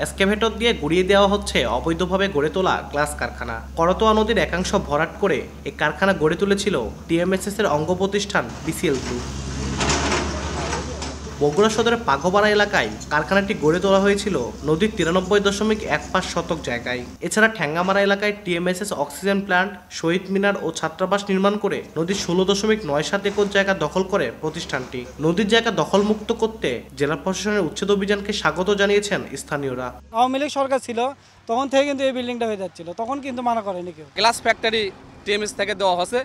Excavator দিয়ে গুড়িয়ে দেওয়া হচ্ছে অবৈধভাবে গড়ে তোলা গ্লাস কারখানা। করতোয়া নদীর একাংশ ভরাট করে এই কারখানা গড়ে তুলেছিল টিএমএসএস এর অঙ্গ প্রতিষ্ঠান বিসিএল গ্রুপ। বগুড়া সদরের পাগোপাড়া এলাকায় কারখানাটি গড়ে তোলা হয়েছিল নদীর 93.15 শতক জায়গায়। এছাড়া ঠ্যাঙ্গামারা এলাকায় টিএমএসএস অক্সিজেন প্ল্যান্ট, শহীদ মিনার ও ছাত্রাবাস নির্মাণ করে নদীর 16.97 একর জায়গা দখল করে প্রতিষ্ঠানটি। নদীর জায়গা দখলমুক্ত করতে জেলা প্রশাসনের উচ্ছেদ অভিযানকে স্বাগত জানিয়েছেন স্থানীয়রা। আওয়ামী লীগ সরকার ছিল তখন থেকে কিন্তু এই বিল্ডিংটা হয়ে যাচ্ছিল, তখন কিন্তু মানা করেনি কেউ। গ্লাস ফ্যাক্টরি টিএমএস থেকে দেওয়া হচ্ছে,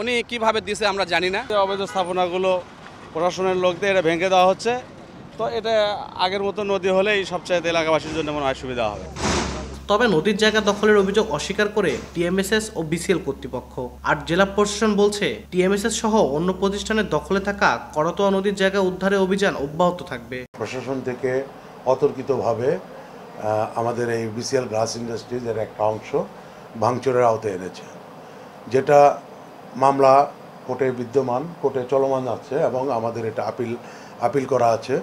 উনি কিভাবে দিয়েছে আমরা জানি না। অবৈধ স্থাপনাগুলো প্রশাসনের লোকদের এটা ভেঙে দেওয়া হচ্ছে, তো এটা আগের মতো নদী হলেই সবচাইতে এলাকাবাসীর জন্য মনে হয় সুবিধা হবে। তবে নদীর জায়গা দখলের অভিযোগ অস্বীকার করে টিএমএসএস ও বিসিএল কর্তৃপক্ষ। আর জেলা প্রশাসন বলছে টিএমএসএস সহ অন্য প্রতিষ্ঠানের দখলে থাকা করতোয়া নদীর জায়গা উদ্ধারে অভিযান অব্যাহত থাকবে। প্রশাসন থেকে অতর্কিতভাবে আমাদের এই বিসিএল গ্লাস ইন্ডাস্ট্রিজের একটা অংশ ভাঙচুরের আওতায় এনেছে, যেটা মামলা কোর্টে বিদ্যমান, কোর্টে চলমান আছে এবং আমাদের এটা আপিল করা আছে।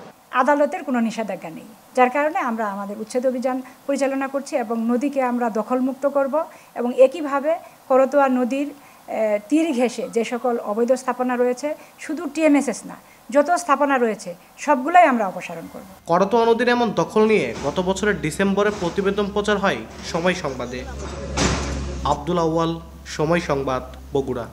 আদালতের কোনো নিষেধাজ্ঞা নেই, যার কারণে আমরা আমাদের উচ্ছেদ অভিযান পরিচালনা করছি এবং নদীকে আমরা দখলমুক্ত করব এবং একইভাবে করতোয়া নদীর তীর ঘেঁষে যে সকল অবৈধ স্থাপনা রয়েছে, শুধু টিএমএসএস না, যত স্থাপনা রয়েছে সবগুলোই আমরা অপসারণ করব। করতোয়া নদীর এমন দখল নিয়ে গত বছরের ডিসেম্বরে প্রতিবেদন প্রচার হয় সময় সংবাদে। আব্দুল আউয়াল, সময় সংবাদ, বগুড়া।